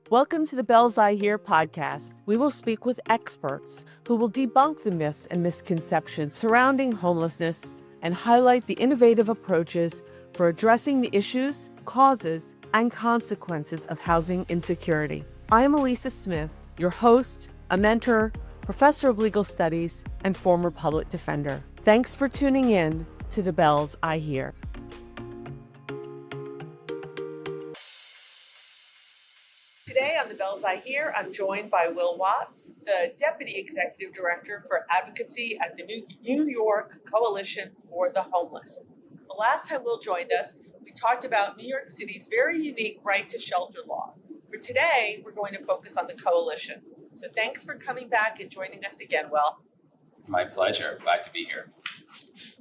Welcome to the Bells I Hear podcast. We will speak with experts who will debunk the myths and misconceptions surrounding homelessness and highlight the innovative approaches for addressing the issues, causes, and consequences of housing insecurity. I am Elisa Smith, your host, a mentor, professor of legal studies, and former public defender. Thanks for tuning in to the Bells I Hear. Today on the Bells I Hear, I'm joined by Will Watts, the Deputy Executive Director for Advocacy at the New York Coalition for the Homeless. The last time Will joined us, we talked about New York City's very unique right to shelter law. For today, we're going to focus on the coalition. So thanks for coming back and joining us again, Will. My pleasure. Glad to be here.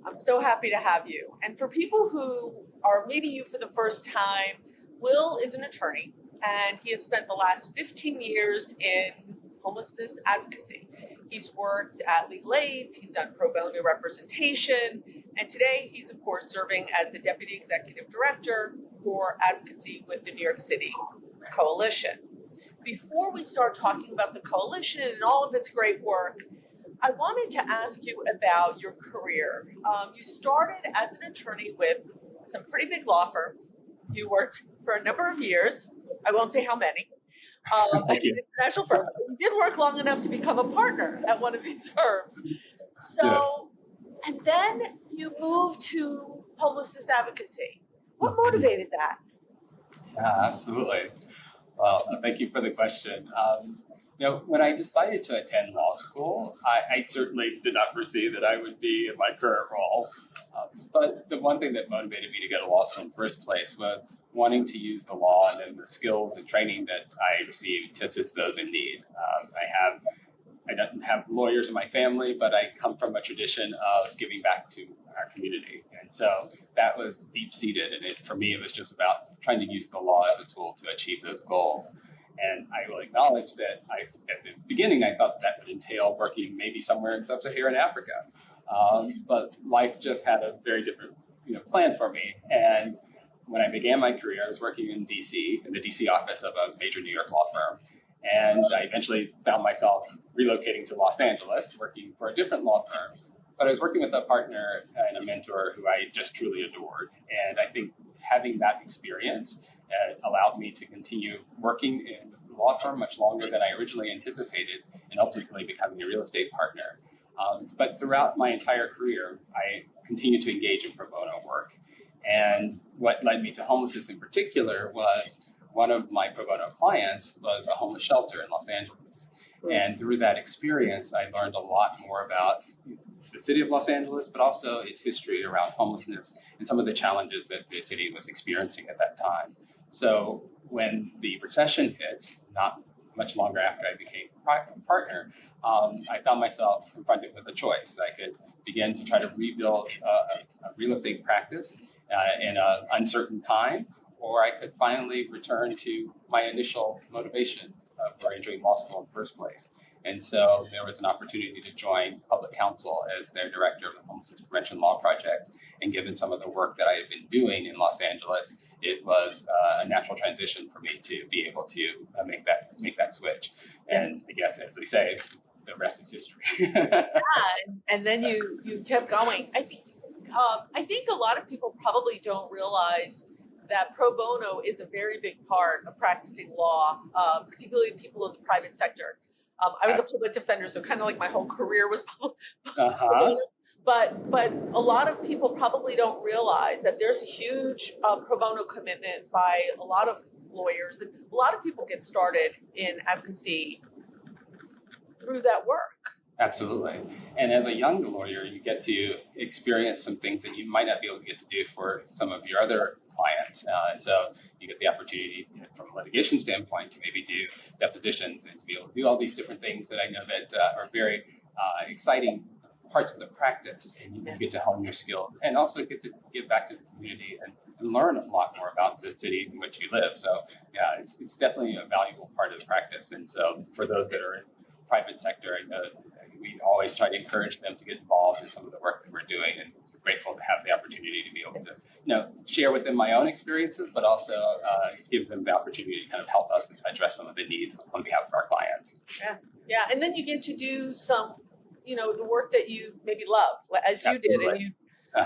I'm so happy to have you. And for people who are meeting you for the first time, Will is an attorney, and he has spent the last 15 years in homelessness advocacy. He's worked at legal aids, he's done pro bono representation, and today he's, of course, serving as the Deputy Executive Director for Advocacy with the New York City Coalition. Before we start talking about the coalition and all of its great work, I wanted to ask you about your career. You started as an attorney with some pretty big law firms. You worked for a number of years. I won't say how many. At an international firm. You did work long enough to become a partner at one of these firms. So, and then you moved to homelessness advocacy. What motivated that? Yeah, absolutely. Well, thank you for the question. When I decided to attend law school, I certainly did not foresee that I would be in my current role. But the one thing that motivated me to go to law school in the first place was wanting to use the law and then the skills and training that I received to assist those in need. I don't have lawyers in my family, but I come from a tradition of giving back to our community. And so that was deep-seated. And for me, it was just about trying to use the law as a tool to achieve those goals. And I will acknowledge that at the beginning, I thought that would entail working maybe somewhere in sub-Saharan Africa. But life just had a very different plan for me. And when I began my career, I was working in D.C., in the D.C. office of a major New York law firm. And I eventually found myself relocating to Los Angeles, working for a different law firm. But I was working with a partner and a mentor who I just truly adored. And I think having that experience allowed me to continue working in the law firm much longer than I originally anticipated, and ultimately becoming a real estate partner. But throughout my entire career, I continued to engage in pro bono work. And what led me to homelessness in particular was one of my pro bono clients was a homeless shelter in Los Angeles. And through that experience, I learned a lot more about the city of Los Angeles, but also its history around homelessness and some of the challenges that the city was experiencing at that time. So when the recession hit, not much longer after I became a partner, I found myself confronted with a choice. I could begin to try to rebuild a real estate practice in an uncertain time, or I could finally return to my initial motivations for entering law school in the first place. And so there was an opportunity to join public counsel as their director of the Homelessness Prevention Law Project. And given some of the work that I had been doing in Los Angeles, it was a natural transition for me to be able to make that switch. And I guess, as they say, the rest is history. And then you kept going. I think a lot of people probably don't realize that pro bono is a very big part of practicing law, particularly people in the private sector. I was a public defender, so kind of like my whole career was public. But a lot of people probably don't realize that there's a huge pro bono commitment by a lot of lawyers, and a lot of people get started in advocacy through that work. Absolutely. And as a young lawyer, you get to experience some things that you might not be able to get to do for some of your other clients. So you get the opportunity from a litigation standpoint to maybe do depositions and to be able to do all these different things that I know that are very exciting parts of the practice, and you get to hone your skills and also get to give back to the community and learn a lot more about the city in which you live. So yeah, it's definitely a valuable part of the practice. And so for those that are in private sector, we always try to encourage them to get involved in some of the work that we're doing and grateful to have the opportunity to be able to, share with them my own experiences, but also give them the opportunity to kind of help us address some of the needs on behalf of our clients. Yeah. And then you get to do some, the work that you maybe love, as you did, and you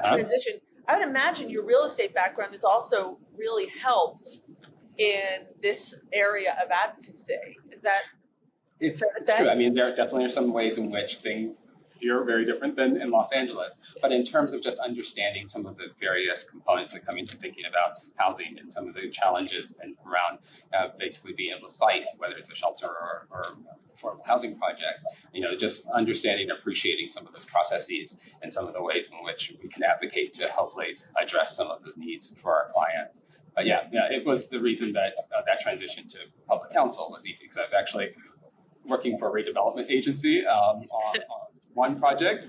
transition. I would imagine your real estate background has also really helped in this area of advocacy. Is that It's true. I mean, there definitely are some ways in which things here are very different than in Los Angeles. But in terms of just understanding some of the various components that come into thinking about housing and some of the challenges and around basically being able to site, whether it's a shelter or affordable housing project, just understanding and appreciating some of those processes and some of the ways in which we can advocate to hopefully address some of those needs for our clients. But yeah, it was the reason that that transition to public counsel was easy, because I was actually working for a redevelopment agency on one project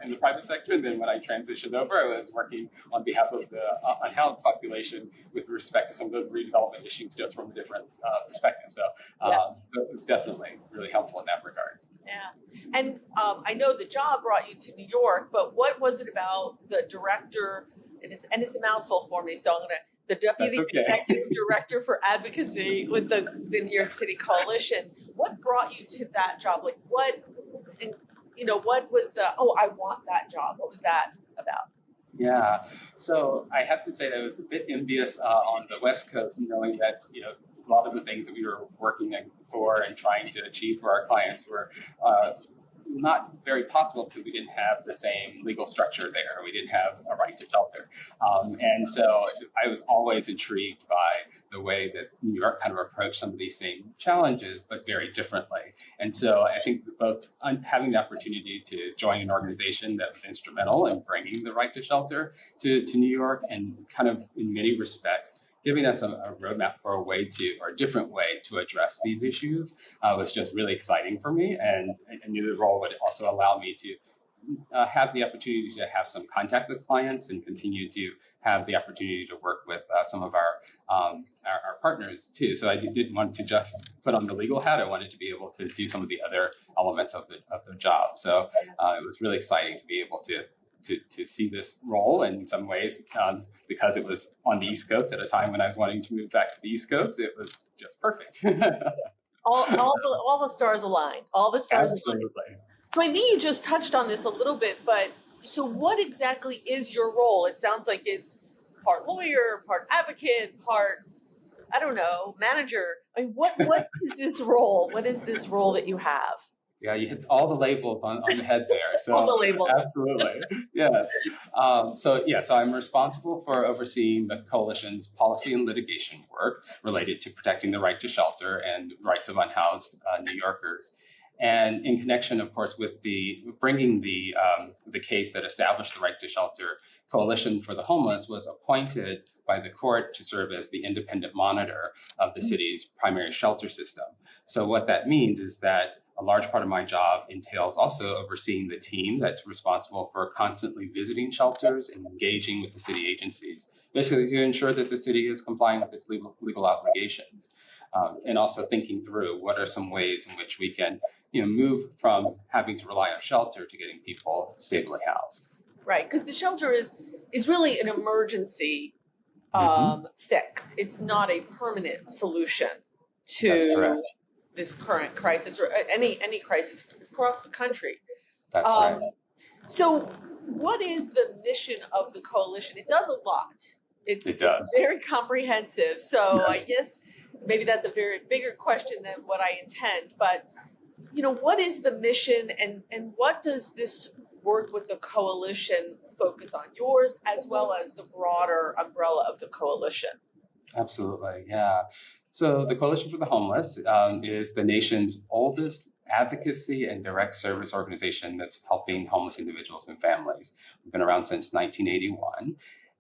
in the private sector. And then when I transitioned over, I was working on behalf of the unhoused population with respect to some of those redevelopment issues, just from a different perspective. So it was definitely really helpful in that regard. Yeah. And I know the job brought you to New York, but what was it about the director? And it's a mouthful for me, so I'm going to. The Deputy Executive Director for Advocacy with the New York City Coalition. What brought you to that job? Like what was the, I want that job? What was that about? Yeah, so I have to say that I was a bit envious on the West Coast, knowing that, a lot of the things that we were working for and trying to achieve for our clients were not very possible because we didn't have the same legal structure there. We didn't have a right to shelter. And so I was always intrigued by the way that New York kind of approached some of these same challenges, but very differently. And so I think both having the opportunity to join an organization that was instrumental in bringing the right to shelter to New York, and kind of in many respects giving us a roadmap for a different way to address these issues was just really exciting for me. And I knew the role would also allow me to have the opportunity to have some contact with clients and continue to have the opportunity to work with some of our partners too. So I didn't want to just put on the legal hat. I wanted to be able to do some of the other elements of the job. So it was really exciting to be able to see this role in some ways, because it was on the East Coast at a time when I was wanting to move back to the East Coast. It was just perfect. all the stars aligned. All the stars Absolutely. aligned. So I think you just touched on this a little bit, but so what exactly is your role? It sounds like it's part lawyer, part advocate, part, I don't know, manager. I mean, what is this role? What is this role that you have? Yeah, you hit all the labels on the head there. So all the labels. Absolutely. Yes. So I'm responsible for overseeing the coalition's policy and litigation work related to protecting the right to shelter and rights of unhoused New Yorkers. And in connection, of course, with bringing the case that established the right to shelter, Coalition for the Homeless was appointed by the court to serve as the independent monitor of the city's primary shelter system. So what that means is that a large part of my job entails also overseeing the team that's responsible for constantly visiting shelters and engaging with the city agencies, basically to ensure that the city is complying with its legal obligations. And also thinking through what are some ways in which we can move from having to rely on shelter to getting people stably housed. Right, because the shelter is really an emergency fix. It's not a permanent solution to this current crisis or any crisis across the country. That's right. So what is the mission of the coalition? It does a lot. It does. It's very comprehensive. So yes. I guess maybe that's a very bigger question than what I intend. But, what is the mission and what does this work with the coalition focus on? Yours as well as the broader umbrella of the coalition? Absolutely, yeah. So the Coalition for the Homeless is the nation's oldest advocacy and direct service organization that's helping homeless individuals and families. We've been around since 1981.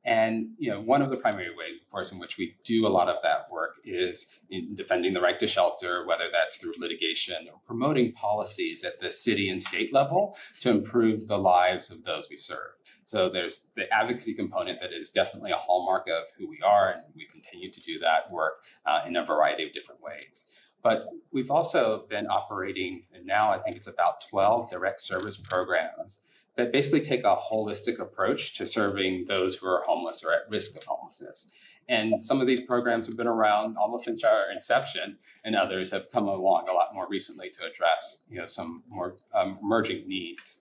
And one of the primary ways, of course, in which we do a lot of that work is in defending the right to shelter, whether that's through litigation or promoting policies at the city and state level to improve the lives of those we serve. So there's the advocacy component that is definitely a hallmark of who we are, and we continue to do that work in a variety of different ways. But we've also been operating, and now I think it's about 12 direct service programs that basically take a holistic approach to serving those who are homeless or at risk of homelessness. And some of these programs have been around almost since our inception, and others have come along a lot more recently to address, some more emerging needs.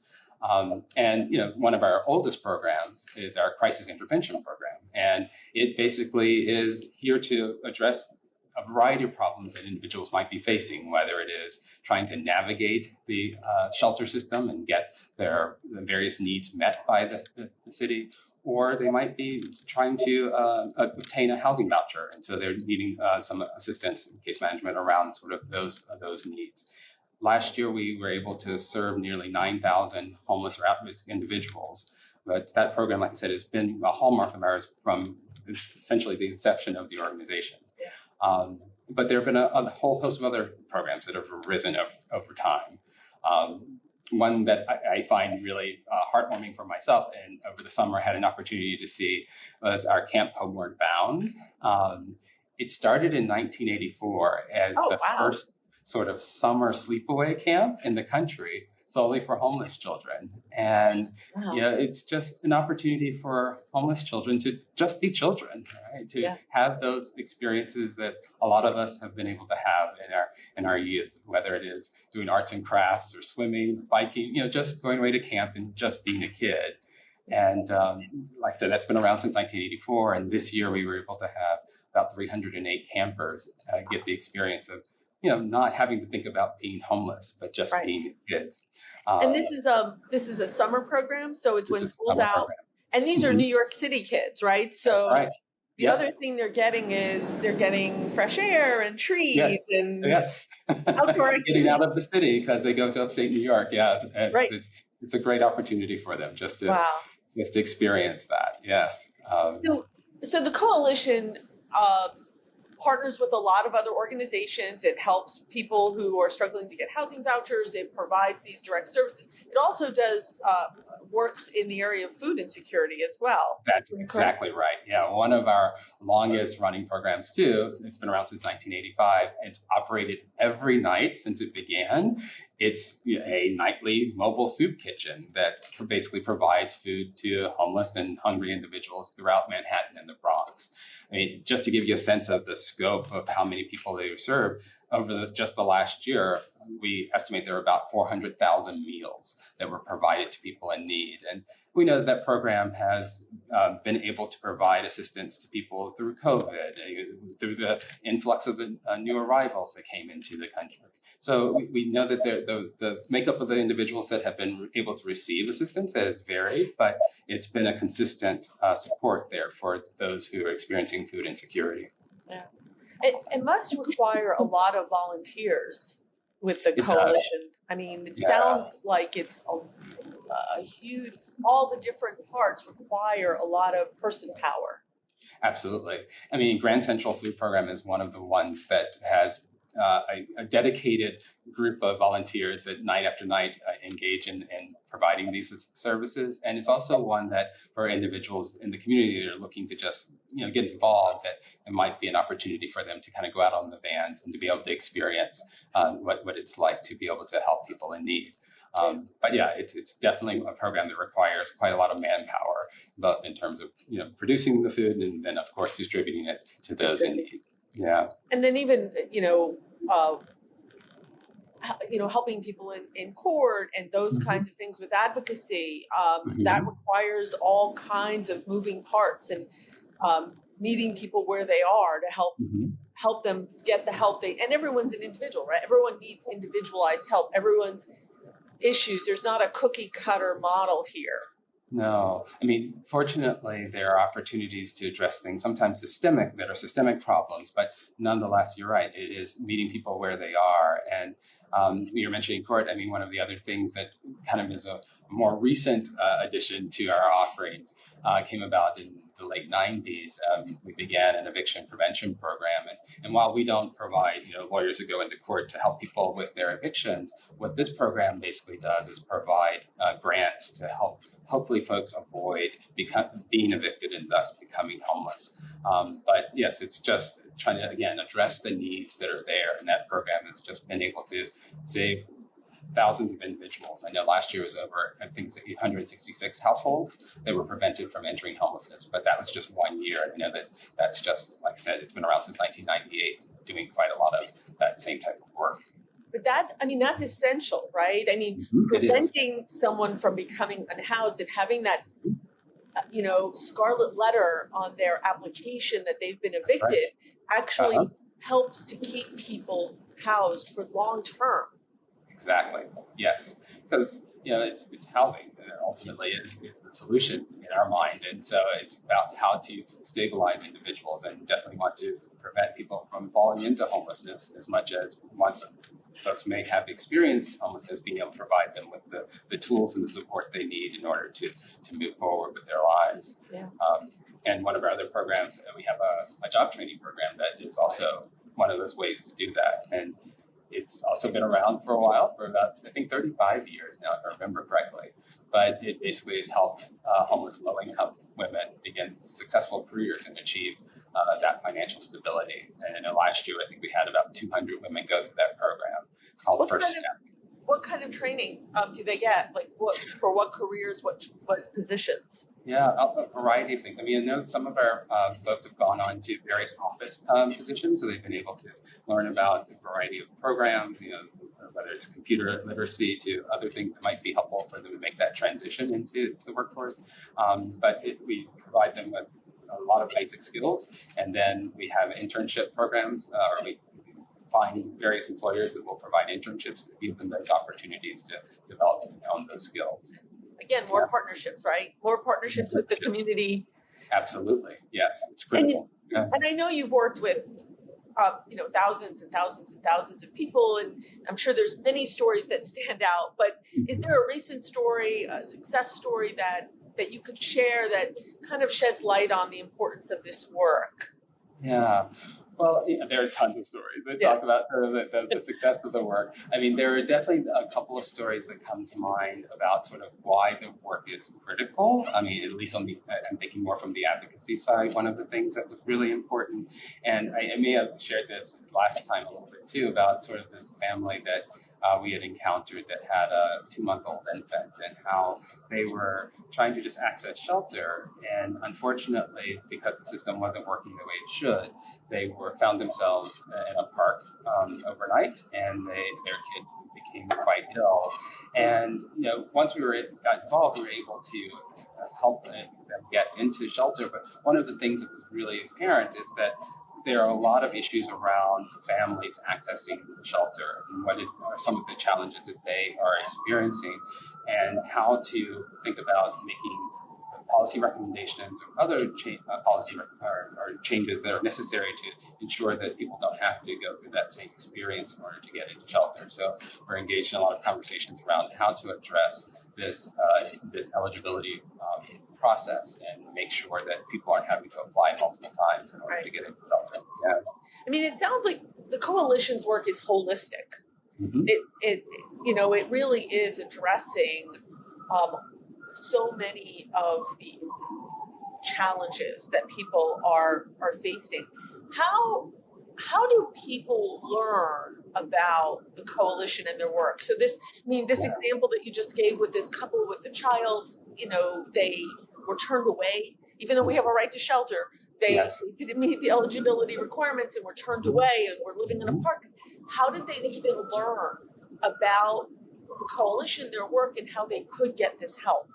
And one of our oldest programs is our crisis intervention program, and it basically is here to address a variety of problems that individuals might be facing, whether it is trying to navigate the shelter system and get their various needs met by the city, or they might be trying to obtain a housing voucher, and so they're needing some assistance in case management around sort of those needs. Last year, we were able to serve nearly 9,000 homeless or at-risk individuals, but that program, like I said, has been a hallmark of ours from essentially the inception of the organization. But there have been a whole host of other programs that have arisen over time. One that I find really heartwarming for myself, and over the summer I had an opportunity to see, was our Camp Homeward Bound. It started in 1984 as first sort of summer sleepaway camp in the country, solely for homeless children. And it's just an opportunity for homeless children to just be children, right? To have those experiences that a lot of us have been able to have in our youth, whether it is doing arts and crafts or swimming, biking, just going away to camp and just being a kid. And like I said, that's been around since 1984. And this year we were able to have about 308 campers get the experience of not having to think about being homeless, but just being kids. And this is a summer program, so it's when school's out. Program. And these are New York City kids, right? So the other thing they're getting is they're getting fresh air and trees and outdoor getting out of the city because they go to upstate New York. It's a great opportunity for them just to experience that. Yes. So the coalition partners with a lot of other organizations. It helps people who are struggling to get housing vouchers. It provides these direct services. It also does works in the area of food insecurity as well. That's exactly right. Yeah, one of our longest running programs too. It's been around since 1985. It's operated every night since it began. It's a nightly mobile soup kitchen that basically provides food to homeless and hungry individuals throughout Manhattan and the Bronx. I mean, just to give you a sense of the scope of how many people they serve, over just the last year, we estimate there were about 400,000 meals that were provided to people in need. And we know that program has been able to provide assistance to people through COVID, through the influx of the new arrivals that came into the country. So we know that the makeup of the individuals that have been able to receive assistance has varied, but it's been a consistent support there for those who are experiencing food insecurity. Yeah. It must require a lot of volunteers with the coalition. I mean, it sounds like it's a huge, all the different parts require a lot of person power. Absolutely. I mean, Grand Central Food Program is one of the ones that has a dedicated group of volunteers that night after night engage in providing these services. And it's also one that for individuals in the community that are looking to just get involved, that it might be an opportunity for them to kind of go out on the vans and to be able to experience what it's like to be able to help people in need. But yeah, it's definitely a program that requires quite a lot of manpower, both in terms of producing the food and then of course distributing it to those in need. Yeah. And then even, helping people in court and those kinds of things with advocacy, that requires all kinds of moving parts and meeting people where they are to help them get the help and everyone's an individual, right? Everyone needs individualized help. Everyone's issues. There's not a cookie cutter model here. No, I mean, fortunately, there are opportunities to address things, sometimes systemic problems, but nonetheless, you're right, it is meeting people where they are. And you're mentioning court. I mean, one of the other things that kind of is a more recent addition to our offerings came about in the late 90s. We began an eviction prevention program. And while we don't provide lawyers that go into court to help people with their evictions, what this program basically does is provide grants to help hopefully folks avoid being evicted and thus becoming homeless. But yes, it's just trying to, again, address the needs that are there. And that program has just been able to save thousands of individuals. I know last year was over, I think it's 866 households that were prevented from entering homelessness, but that was just 1 year. And I know that that's just, like I said, it's been around since 1998, doing quite a lot of that same type of work. But that's essential, right? I mean, preventing someone from becoming unhoused and having that, scarlet letter on their application that they've been evicted actually helps to keep people housed for long term. Exactly. Yes, because it's housing that ultimately is the solution in our mind, and so it's about how to stabilize individuals, and definitely want to prevent people from falling into homelessness as much as once folks may have experienced homelessness, being able to provide them with the tools and the support they need in order to move forward with their lives. Yeah. And one of our other programs, we have a job training program that is also one of those ways to do that. And it's also been around for a while, for about, I think, 35 years now, if I remember correctly. But it basically has helped homeless and low-income women begin successful careers and achieve that financial stability. And last year, I think we had about 200 women go through that program. It's called First Step. What kind of training do they get? Like for what careers, what positions? Yeah, a variety of things. I mean, I know some of our folks have gone on to various office positions, so they've been able to learn about a variety of programs, whether it's computer literacy to other things that might be helpful for them to make that transition into the workforce. But we provide them with a lot of basic skills, and then we have internship programs, or we find various employers that will provide internships to give them those opportunities to develop and own those skills. Again, more partnerships, right? More partnerships with the community. Absolutely, yes, it's critical. And I know you've worked with, thousands and thousands and thousands of people, and I'm sure there's many stories that stand out. But is there a recent story, a success story that you could share that kind of sheds light on the importance of this work? Yeah. Well, there are tons of stories that talk about sort of the success of the work. I mean, there are definitely a couple of stories that come to mind about sort of why the work is critical. I mean, at least I'm thinking more from the advocacy side. One of the things that was really important, and I may have shared this last time a little bit too, about sort of this family that we had encountered that had a 2-month-old infant, and how they were trying to just access shelter. And unfortunately, because the system wasn't working the way it should, they found themselves in a park overnight, and their kid became quite ill. And once we got involved, we were able to help them get into shelter. But one of the things that was really apparent is that there are a lot of issues around families accessing shelter, and what are some of the challenges that they are experiencing, and how to think about making policy recommendations or other policy or changes that are necessary to ensure that people don't have to go through that same experience in order to get into shelter. So we're engaged in a lot of conversations around how to address this eligibility process and make sure that people aren't having to apply multiple times in order to get into shelter. Yeah. I mean, it sounds like the coalition's work is holistic. Mm-hmm. It really is addressing so many of the challenges that people are facing. How do people learn about the coalition and their work? So this example that you just gave with this couple with the child, they were turned away, even though we have a right to shelter. They didn't meet the eligibility requirements and were turned away and were living in a park. How did they even learn about the coalition, their work, and how they could get this help?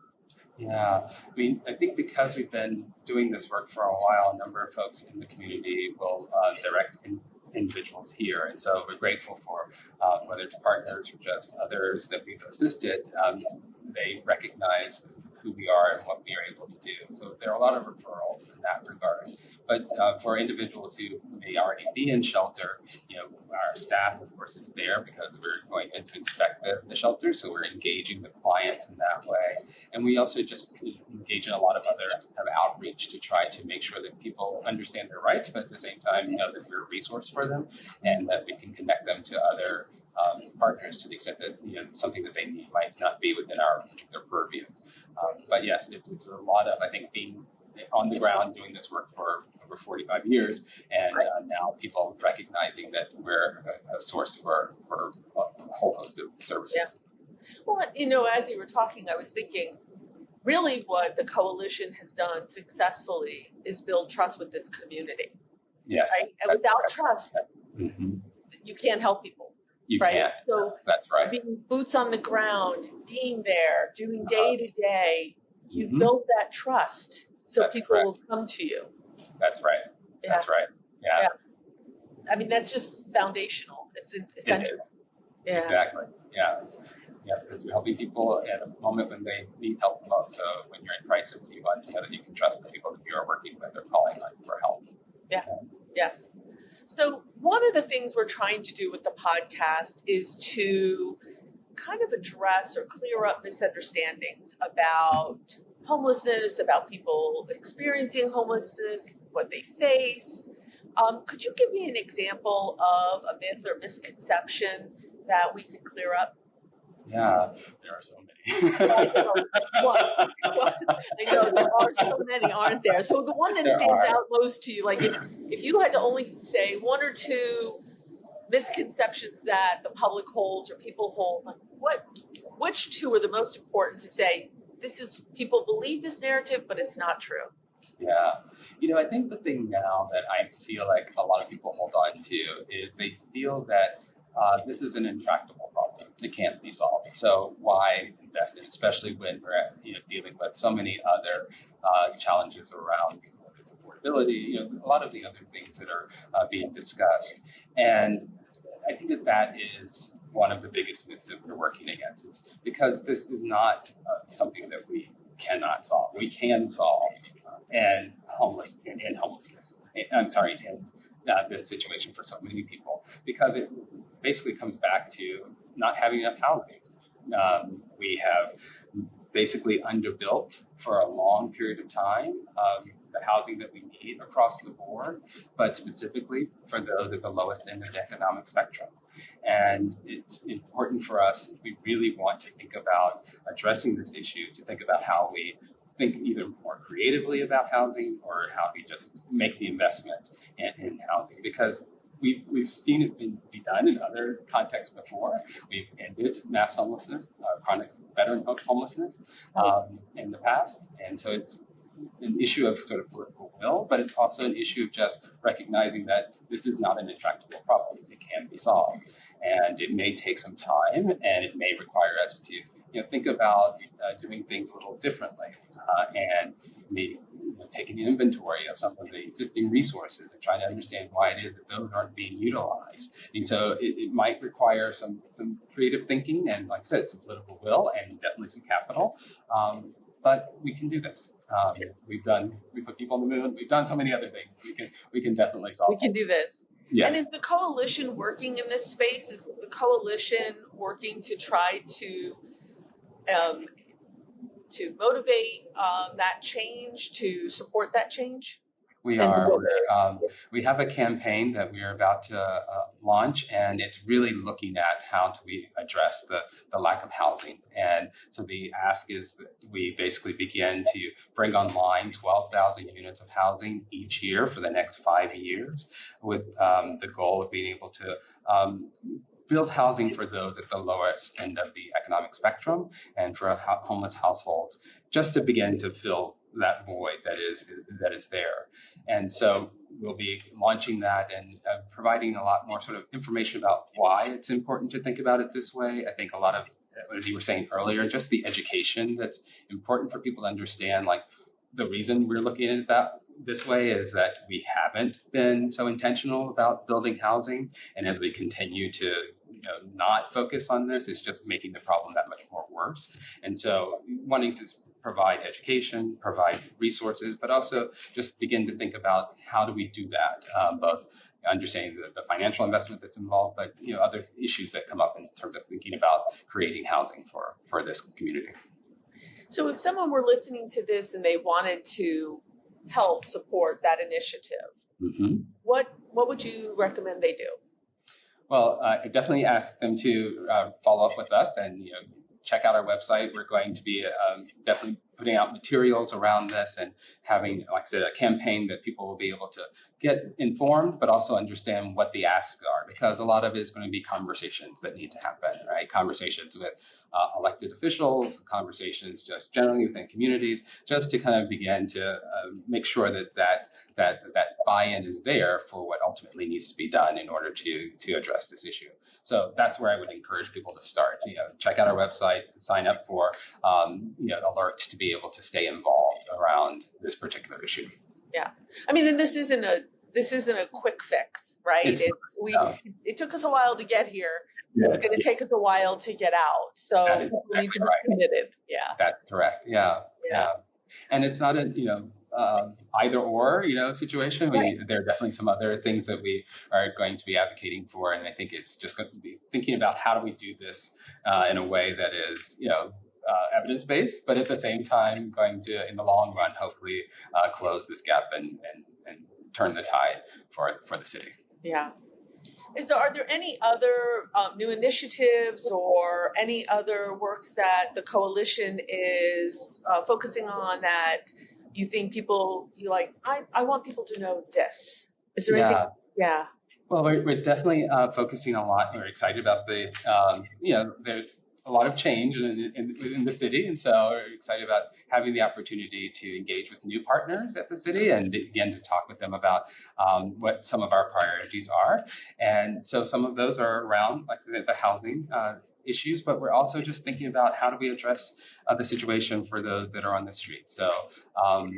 Yeah, I mean, I think because we've been doing this work for a while, a number of folks in the community will direct individuals here. And so we're grateful for whether it's partners or just others that we've assisted. They recognize who we are and what we are able to do. So there are a lot of referrals in that regard. But for individuals who may already be in shelter, our staff, of course, is there because we're going in to inspect the shelter. So we're engaging the clients in that way. And we also just engage in a lot of other kind of outreach to try to make sure that people understand their rights, but at the same time know that we're a resource for them and that we can connect them to other partners to the extent that something that they need might not be within our particular purview. But yes, it's a lot of, I think, being on the ground doing this work for over 45 years, and now people recognizing that we're a source for a whole host of services. Well, as you were talking, I was thinking really what the coalition has done successfully is build trust with this community, Yes, right? And without trust, mhm. you can't help people, You right? can't. So That's right. being boots on the ground, being there, doing Uh-huh. day to day, you Mhm. build that trust so That's people correct. will come to you. That's right. Yeah. That's right. Yeah, Yeah. I mean, that's just foundational. It's it essential. is. Yeah. Exactly. Yeah. Yeah, because you're helping people at a moment when they need help the most. So when you're in crisis, you want to know that you can trust the people that you are working with or calling on for help. Yeah. Yes. So one of the things we're trying to do with the podcast is to kind of address or clear up misunderstandings about homelessness, about people experiencing homelessness, what they face. Could you give me an example of a myth or misconception that we could clear up? Yeah, there are so many. I know. I know there are so many, aren't there? So the one that There stands are. out most to you, like if you had to only say one or two misconceptions that the public holds or people hold, like which two are the most important to say, this is, people believe this narrative, but it's not true? Yeah. I think the thing now that I feel like a lot of people hold on to is they feel that this is an intractable problem. It can't be solved. So why invest in it, especially when we're dealing with so many other challenges around affordability, a lot of the other things that are being discussed. And I think that is one of the biggest myths that we're working against. It's because this is not something that we cannot solve. We can solve and homelessness. I'm sorry, in this situation for so many people, because it basically comes back to not having enough housing. We have basically underbuilt for a long period of time the housing that we need across the board, but specifically for those at the lowest end of the economic spectrum. And it's important for us, if we really want to think about addressing this issue, to think about how we think either more creatively about housing or how we just make the investment in housing, because we've seen it be done in other contexts before. We've ended mass homelessness, chronic veteran homelessness in the past. And so it's an issue of sort of political will, but it's also an issue of just recognizing that this is not an intractable problem. It can be solved, and it may take some time, and it may require us to think about doing things a little differently, and maybe taking an inventory of some of the existing resources and trying to understand why it is that those aren't being utilized. And so it might require some creative thinking and, like I said, some political will and definitely some capital. But we can do this. We've put people on the moon. We've done so many other things. We can definitely solve. We can do this. Yes. And is the coalition working in this space? Is the coalition working to try to motivate that change, to support that change? We are. We have a campaign that we are about to launch, and it's really looking at how do we address the lack of housing. And so the ask is that we basically begin to bring online 12,000 units of housing each year for the next 5 years, with the goal of being able to build housing for those at the lowest end of the economic spectrum and for homeless households, just to begin to fill that void that is there. And so we'll be launching that and providing a lot more sort of information about why it's important to think about it this way. I think a lot of, as you were saying earlier, just the education that's important for people to understand, like the reason we're looking at that this way is that we haven't been so intentional about building housing. And as we continue to not focus on this, it's just making the problem that much more worse. And so wanting to provide education, provide resources, but also just begin to think about how do we do that, both understanding the financial investment that's involved, but other issues that come up in terms of thinking about creating housing for this community. So if someone were listening to this and they wanted to help support that initiative, what would you recommend they do? Well, I definitely ask them to follow up with us and check out our website. We're going to be definitely putting out materials around this and having, like I said, a campaign that people will be able to get informed, but also understand what the asks are, because a lot of it is going to be conversations that need to happen, right? Conversations with elected officials, conversations just generally within communities, just to kind of begin to make sure that buy-in is there for what ultimately needs to be done in order to address this issue. So that's where I would encourage people to start. Check out our website, sign up for alerts to be able to stay involved around this particular issue. Yeah, I mean, and this isn't a quick fix, right? It took us a while to get here. Yeah. It's going to take us a while to get out. So we need to be committed. Yeah, that's correct. Yeah. And it's not a either or situation. Right. There are definitely some other things that we are going to be advocating for, and I think it's just going to be thinking about how do we do this in a way that is evidence-based, but at the same time going to, in the long run, hopefully close this gap and turn the tide for the city. Yeah. Are there any other new initiatives or any other works that the coalition is focusing on that you think people, I want people to know this? Is there anything? Yeah. Well, we're definitely focusing a lot. We're excited about there's a lot of change in the city, and so we're excited about having the opportunity to engage with new partners at the city and begin to talk with them about what some of our priorities are. And so some of those are around like the housing issues, but we're also just thinking about how do we address the situation for those that are on the street. So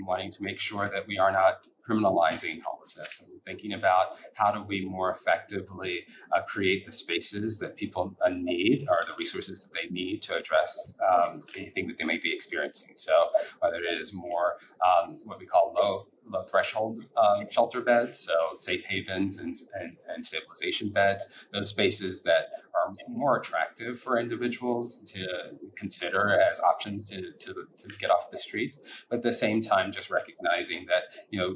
wanting to make sure that we are not criminalizing homelessness, and thinking about how do we more effectively create the spaces that people need, or the resources that they need to address anything that they may be experiencing. So whether it is more what we call low threshold shelter beds, so safe havens and stabilization beds, those spaces that are more attractive for individuals to consider as options to get off the streets, but at the same time just recognizing that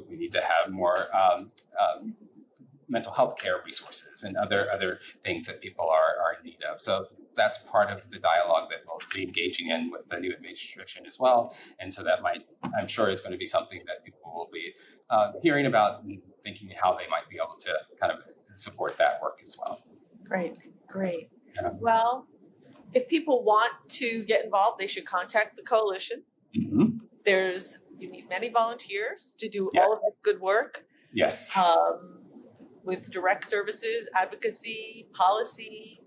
we need to have more mental health care resources and other things that people are in need of. So that's part of the dialogue that we'll be engaging in with the new administration as well. And so that I'm sure is going to be something that people will be hearing about and thinking how they might be able to kind of support that work as well. Great. Yeah. Well, if people want to get involved, they should contact the coalition. Mm-hmm. You need many volunteers to do all of this good work. Yes. With direct services, advocacy, policy,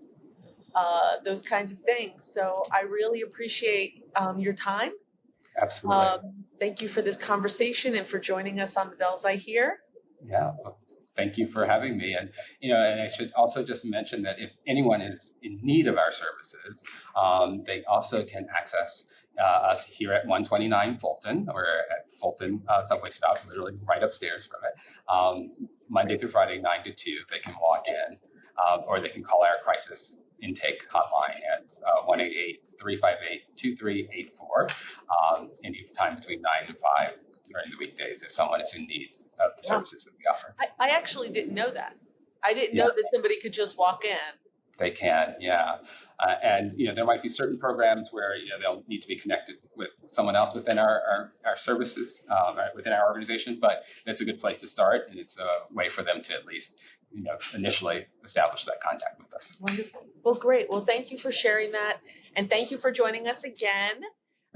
those kinds of things. So I really appreciate your time. Absolutely. Thank you for this conversation and for joining us on the Bells I Hear. Yeah. Thank you for having me. And, and I should also just mention that if anyone is in need of our services, they also can access us here at 129 Fulton, or at Fulton subway stop, literally right upstairs from it, Monday through Friday, 9 to 2. They can walk in, or they can call our crisis intake hotline at 1-888-358-2384, anytime between 9 and 5 during the weekdays if someone is in need of the services that we offer. I actually didn't know that. I didn't know that somebody could just walk in. They can, yeah. And there might be certain programs where they'll need to be connected with someone else within our services, within our organization. But that's a good place to start, and it's a way for them to at least initially establish that contact with us. Wonderful. Well, great. Well, thank you for sharing that, and thank you for joining us again.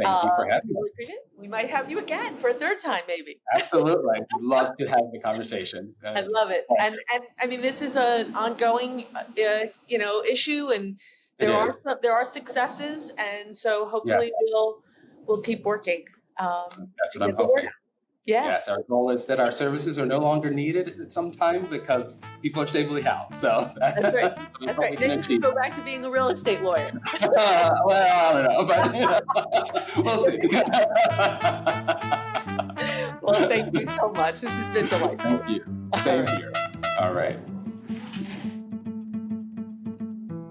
Thank you for having me. Really appreciate it. We might have you again for a third time, maybe. Absolutely. I'd love to have the conversation. I love it. And I mean, this is an ongoing, issue, and there are successes, and so hopefully we'll keep working. That's what I'm hoping. Yeah. Yes, our goal is that our services are no longer needed at some time because people are stably housed. So that's right. That's right. Then you can go back to being a real estate lawyer. Well, I don't know, but we'll see. Well, thank you so much. This has been delightful. Thank you. Same here. All right.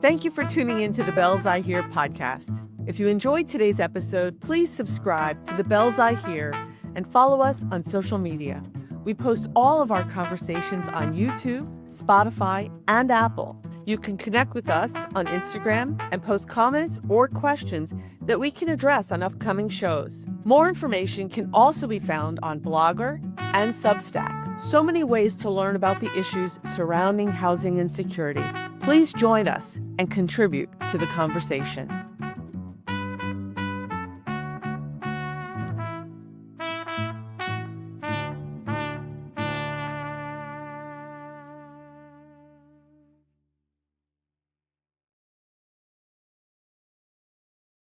Thank you for tuning in to the Bells I Hear podcast. If you enjoyed today's episode, please subscribe to the Bells I Hear and follow us on social media. We post all of our conversations on YouTube, Spotify, and Apple. You can connect with us on Instagram and post comments or questions that we can address on upcoming shows. More information can also be found on Blogger and Substack. So many ways to learn about the issues surrounding housing insecurity. Please join us and contribute to the conversation.